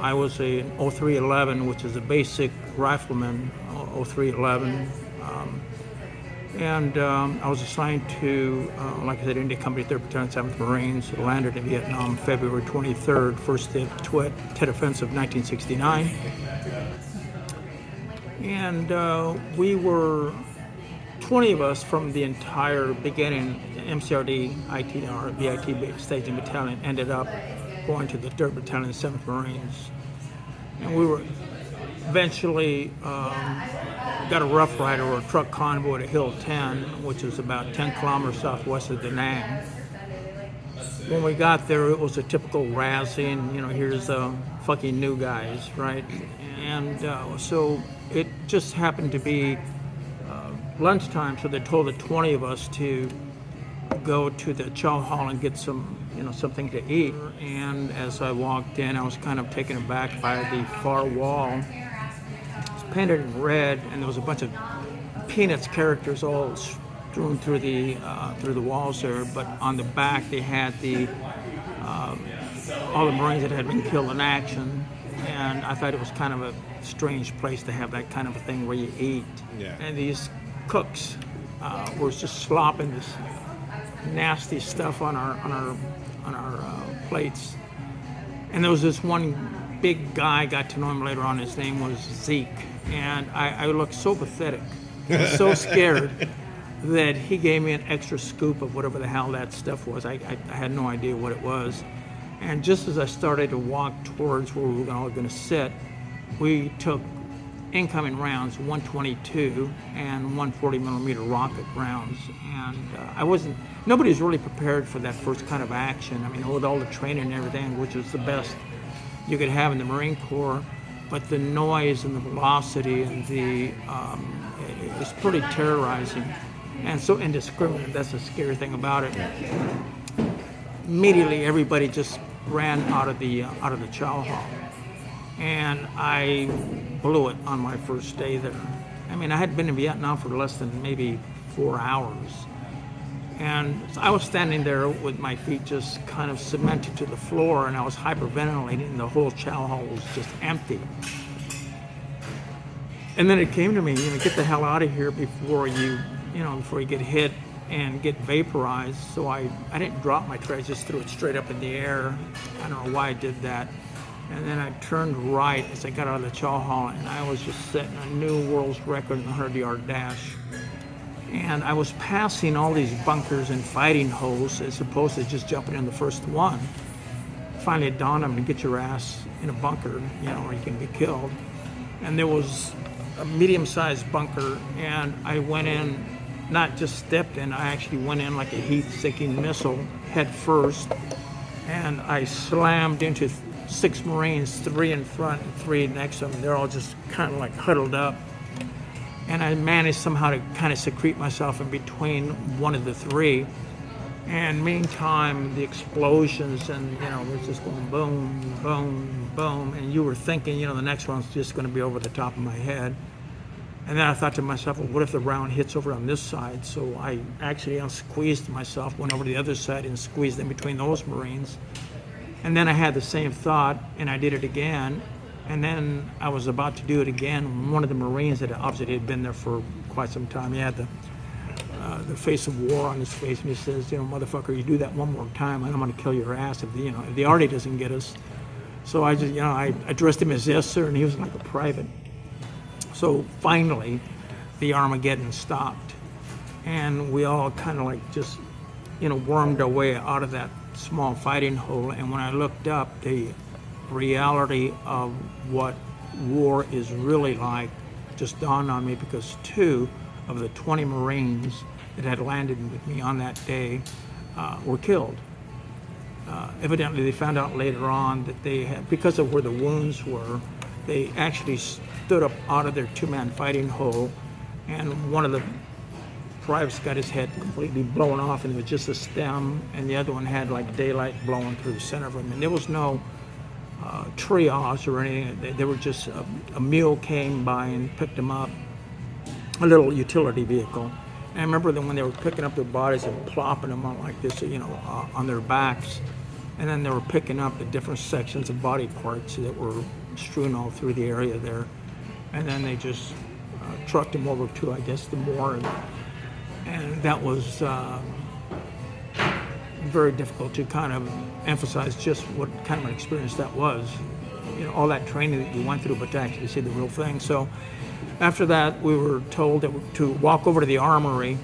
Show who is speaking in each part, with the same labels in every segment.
Speaker 1: I was a 0311, which is a basic rifleman, 0311. I was assigned to, like I said, India Company, 3rd Battalion, 7th Marines. Landed in Vietnam February 23rd, first Tet Offensive, 1969. And we were 20 of us from the entire beginning. MCRD, ITR, VIT Staging Battalion ended up going to the 3rd Battalion, 7th Marines. And we were eventually got a Rough Rider or a truck convoy to Hill 10, which is about 10 kilometers southwest of Da Nang. When we got there, it was a typical razzing, here's fucking new guys, right? And so it just happened to be lunchtime, so they told the 20 of us to go to the chow hall and get some, something to eat. And as I walked in, I was kind of taken aback by the far wall. It's painted in red, and there was a bunch of Peanuts characters all strewn through the walls there. But on the back, they had all the Marines that had been killed in action. And I thought it was kind of a strange place to have that kind of a thing where you eat.
Speaker 2: Yeah.
Speaker 1: And these cooks were just slopping this nasty stuff on our plates. And there was this one big guy, I got to know him later on, his name was Zeke. And I looked so pathetic, so scared, that he gave me an extra scoop of whatever the hell that stuff was. I had no idea what it was. And just as I started to walk towards where we were all going to sit, we took incoming rounds, 122 and 140 millimeter rocket rounds. And nobody was really prepared for that first kind of action. I mean, with all the training and everything, which was the best you could have in the Marine Corps, but the noise and the velocity and it was pretty terrorizing and so indiscriminate. That's the scary thing about it. Immediately, everybody just ran out of the chow hall, and I blew it on my first day there. I mean, I had been in Vietnam for less than maybe 4 hours, and I was standing there with my feet just kind of cemented to the floor, and I was hyperventilating, and the whole chow hall was just empty. And then it came to me, get the hell out of here before you get hit and get vaporized. So I didn't drop my tray, I just threw it straight up in the air. I don't know why I did that. And then I turned right as I got out of the chow hall, and I was just setting a new world's record in the 100-yard dash. And I was passing all these bunkers and fighting holes as opposed to just jumping in the first one. Finally it dawned on me to get your ass in a bunker, or you can be killed. And there was a medium-sized bunker, and I went in, not just stepped in, I actually went in like a heat-seeking missile, head first, and I slammed into 6 Marines, 3 in front and 3 next to them. They're all just kind of like huddled up. And I managed somehow to kind of secrete myself in between one of the 3. And meantime, the explosions and, it was just going boom, boom, boom. And you were thinking, the next one's just going to be over the top of my head. And then I thought to myself, well, what if the round hits over on this side? So I actually unsqueezed myself, went over to the other side and squeezed in between those Marines. And then I had the same thought, and I did it again. And then I was about to do it again. One of the Marines that obviously had been there for quite some time, he had the face of war on his face, and he says, motherfucker, you do that one more time, and I'm going to kill your ass if the Arty doesn't get us. So I just, I addressed him as yes, sir, and he was like a private. So finally, the Armageddon stopped, and we all kind of like just, wormed our way out of that small fighting hole. And when I looked up, the reality of what war is really like just dawned on me, because 2 of the 20 Marines that had landed with me on that day were killed. Evidently, they found out later on that they had, because of where the wounds were, they actually stood up out of their 2-man fighting hole, and one of the privates got his head completely blown off, and it was just a stem, and the other one had like daylight blowing through the center of him. And there was no triage or anything. They were just, a mule came by and picked them up, a little utility vehicle. And I remember them when they were picking up their bodies and plopping them on like this, on their backs. And then they were picking up the different sections of body parts that were strewn all through the area there. And then they just trucked them over to, I guess, the morgue. And that was very difficult to kind of emphasize just what kind of an experience that was. You know, all that training that you went through, but to actually see the real thing. So after that, we were told to walk over to the armory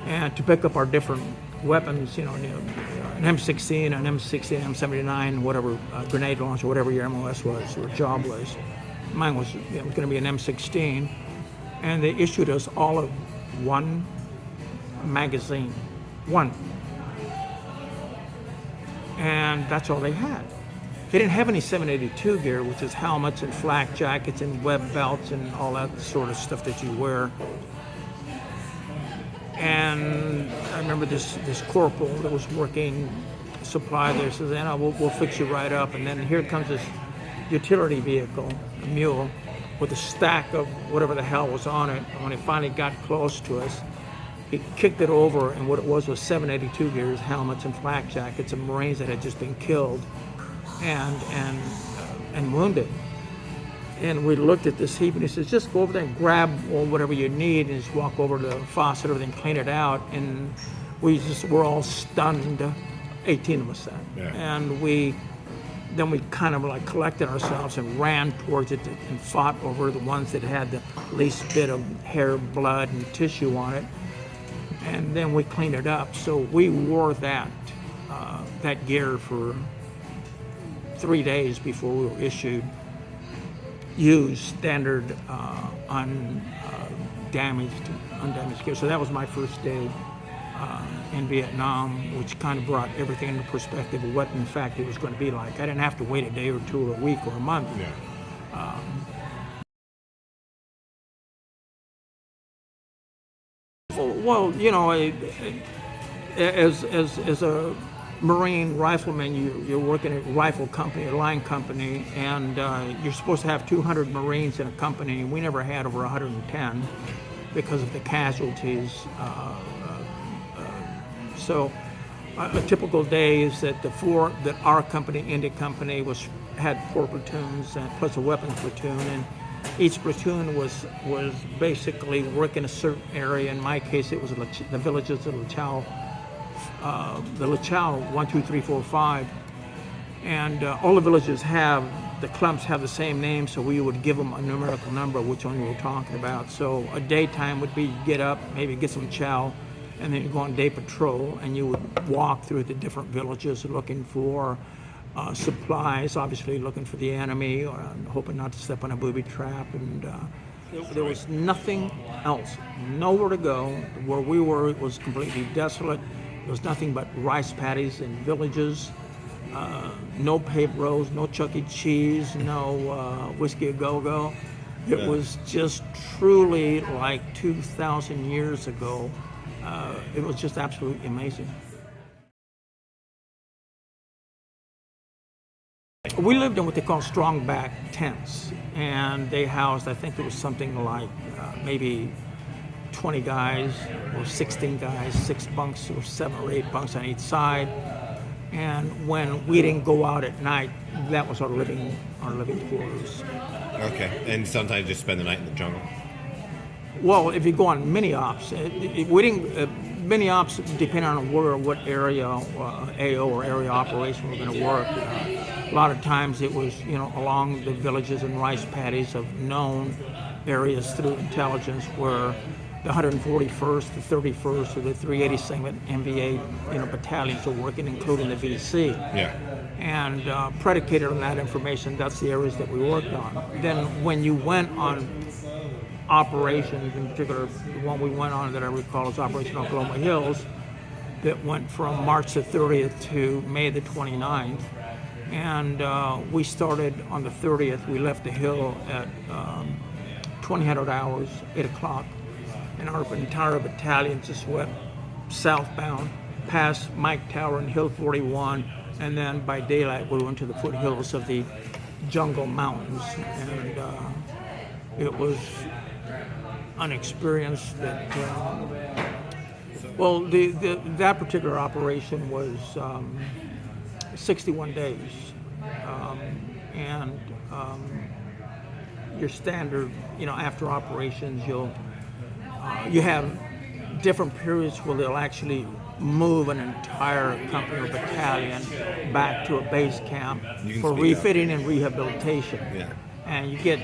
Speaker 1: and to pick up our different weapons, you know, an M16, an M16, M79, whatever, grenade launcher, whatever your MOS was or job was. Mine was, it was going to be an M16, and they issued us all of one magazine, one. And that's all they had. They didn't have any 782 gear, which is helmets and flak jackets and web belts and all that sort of stuff that you wear. And I remember this corporal that was working supply there says, we'll fix you right up. And then here comes this utility vehicle, a mule, with a stack of whatever the hell was on it. And when it finally got close to us, he kicked it over, and what it was 782 gears, helmets and flak jackets of Marines that had just been killed and wounded. And we looked at this heap, and he says, just go over there and grab whatever you need and just walk over to the faucet, everything, clean it out. And we're all stunned, 18 of us then. Yeah. And then we kind of like collected ourselves and ran towards it and fought over the ones that had the least bit of hair, blood, and tissue on it. And then we cleaned it up. So we wore that gear for 3 days before we were issued used standard undamaged gear. So that was my first day in Vietnam, which kind of brought everything into perspective of what in fact it was going to be like. I didn't have to wait a day or two or a week or a month. Yeah. Well, you know, as a Marine Rifleman, you're working at a rifle company, a line company, and you're supposed to have 200 Marines in a company. We never had over 110 because of the casualties. So a typical day is that our company, India Company, had 4 platoons plus a weapons platoon, and each platoon was basically working a certain area. In my case, it was the villages of Lachau. The Lachau 1, 2, 3, 4, 5, and all the villages the clumps have the same name, so we would give them a numerical number, which one we were talking about. So a daytime would be get up, maybe get some chow, and then you go on day patrol, and you would walk through the different villages looking for supplies, obviously looking for the enemy, or hoping not to step on a booby trap, and there was nothing else, nowhere to go. Where we were, it was completely desolate. There was nothing but rice paddies in villages, no paved roads, no Chuck E. Cheese, no Whiskey A Go-Go. It was just truly like 2,000 years ago. It was just absolutely amazing. We lived in what they call strong back tents, and they housed, I think it was something like maybe 20 guys or 16 guys, 6 bunks or 7 or 8 bunks on each side. And when we didn't go out at night, that was our living quarters.
Speaker 2: Okay, and sometimes just spend the night in the jungle?
Speaker 1: Well, if you go on mini ops, mini ops depending on what area, AO or area operation we're going to work. A lot of times it was, along the villages and rice paddies of known areas through intelligence where the 141st, the 31st, or the 382nd MVA, battalions are working, including the VC. Yeah. And predicated on that information, that's the areas that we worked on. Then when you went on operations, in particular, the one we went on that I recall is Operation Oklahoma Hills, that went from March the 30th to May the 29th. And we started on the 30th. We left the hill at 2000 hours, 8 o'clock. And our entire battalion just went southbound, past Mike Tower and Hill 41. And then by daylight, we went to the foothills of the Jungle Mountains. And it was an experience that, that particular operation was 61 days. And your standard, after operations, you have different periods where they'll actually move an entire company or battalion back to a base camp for refitting and rehabilitation.
Speaker 2: Yeah.
Speaker 1: And you get,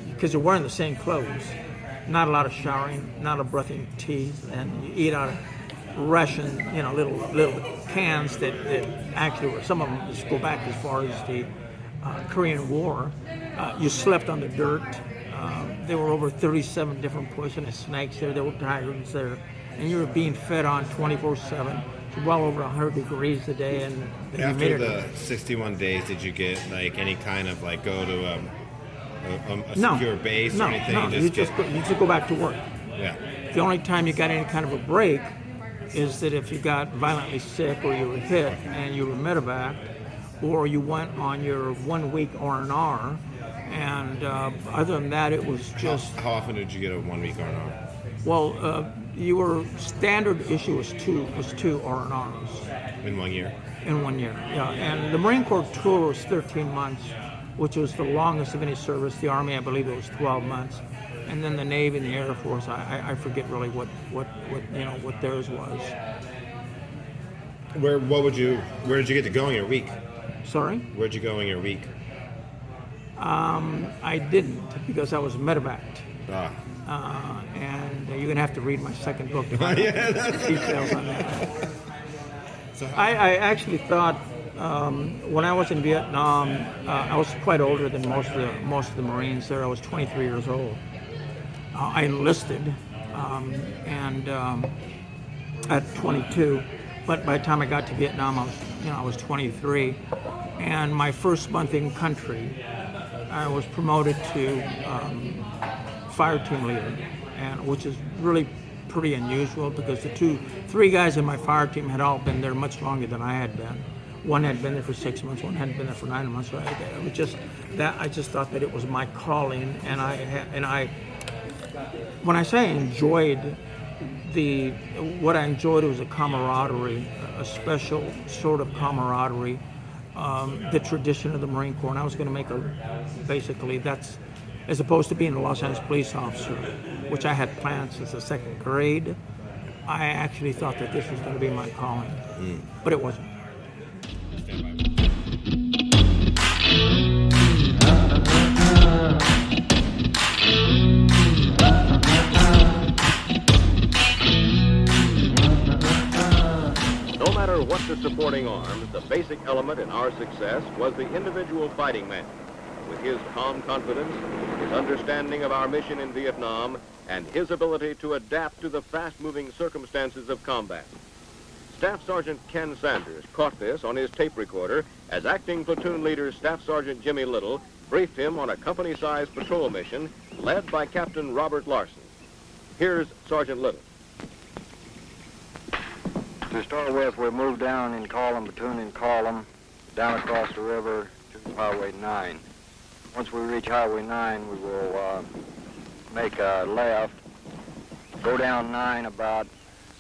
Speaker 1: because you're wearing the same clothes, not a lot of showering, not a brushing teeth, and you eat out of ration, little cans that actually, some of them just go back as far as the Korean War. You slept on the dirt. There were over 37 different poisonous snakes there. There were tigers there. And you were being fed on 24/7. Well over 100 degrees a day. And
Speaker 2: after the 61 days, did you get like any kind of like go to a secure base or anything?
Speaker 1: No, you just go back to work.
Speaker 2: Yeah.
Speaker 1: The only time you got any kind of a break is that if you got violently sick or you were hit and you were medevaced, or you went on your 1 week R&R, and other than that, it was just.
Speaker 2: How often did you get a 1 week R&R?
Speaker 1: Well, you were standard issue was two R&Rs.
Speaker 2: In 1 year.
Speaker 1: In 1 year, yeah. And the Marine Corps tour was 13 months, which was the longest of any service. The Army, I believe, it was 12 months. And then the Navy and the Air Force, I forget really what theirs was.
Speaker 2: Where did you get to go in your week?
Speaker 1: Sorry?
Speaker 2: Where'd you go in your week?
Speaker 1: I didn't, because I was medevaced.
Speaker 2: Ah.
Speaker 1: And you're going to have to read my second book to find out details on that.
Speaker 2: So
Speaker 1: I actually thought when I was in Vietnam, I was quite older than most of the Marines there. I was 23 years old. I enlisted at 22, but by the time I got to Vietnam, I was 23. And my first month in country, I was promoted to fire team leader, and which is really pretty unusual because the three guys in my fire team had all been there much longer than I had been. One had been there for 6 months, one hadn't been there for 9 months. So it was just that I just thought that it was my calling, and I when I say I enjoyed what I enjoyed was a camaraderie, a special sort of camaraderie, the tradition of the Marine Corps, and I was going to make basically that's. As opposed to being a Los Angeles police officer, which I had planned since the second grade, I actually thought that this was going to be my calling, but it wasn't.
Speaker 3: No matter what the supporting arms, the basic element in our success was the individual fighting man. With his calm confidence, his understanding of our mission in Vietnam, and his ability to adapt to the fast-moving circumstances of combat. Staff Sergeant Ken Sanders caught this on his tape recorder as acting platoon leader Staff Sergeant Jimmy Little briefed him on a company-sized patrol mission led by Captain Robert Larson. Here's Sergeant Little.
Speaker 4: To start with, we moved down in column, platoon in column, down across the river to Highway 9. Once we reach Highway 9, we will make a left, go down 9 about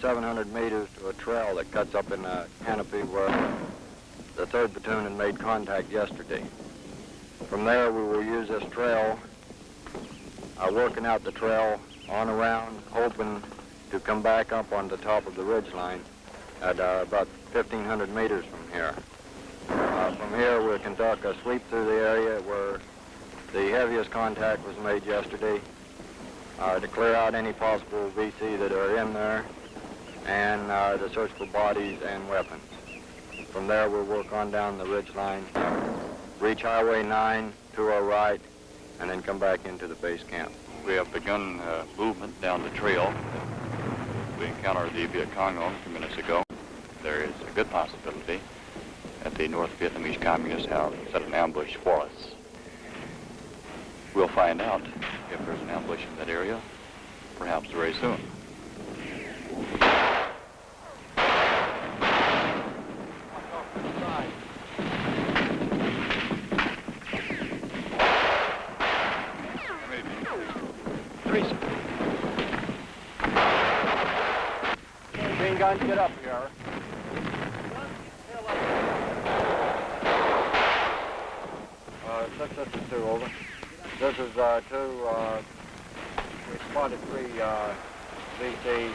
Speaker 4: 700 meters to a trail that cuts up in a canopy where the 3rd Platoon had made contact yesterday. From there, we will use this trail, working out the trail on around, hoping to come back up on the top of the ridge line at about 1,500 meters from here. From here, we'll conduct a sweep through the area where the heaviest contact was made yesterday to clear out any possible VC that are in there and to search for bodies and weapons. From there, we'll work on down the ridge line, reach Highway 9 to our right, and then come back into the base camp.
Speaker 5: We have begun movement down the trail. We encountered the Viet Cong on a few minutes ago. There is a good possibility that the North Vietnamese communists have set an ambush for us. We'll find out if there's an ambush in that area, perhaps very soon.
Speaker 4: Machine guns, get up here. this is 2, over. This is 2, we spotted 3 VCs.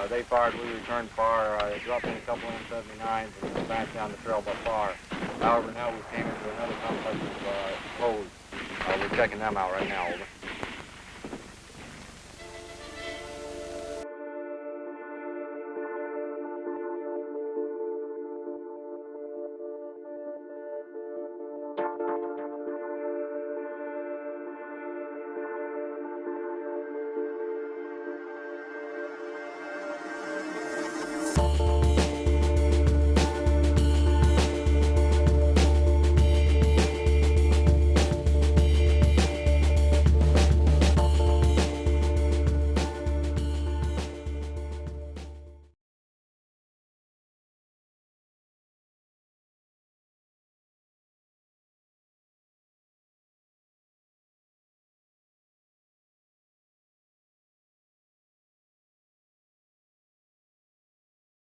Speaker 4: They fired, we returned fire, dropped in a couple M79s and advanced down the trail by fire. However, now we came into another complex of holes. We're checking them out right now, over.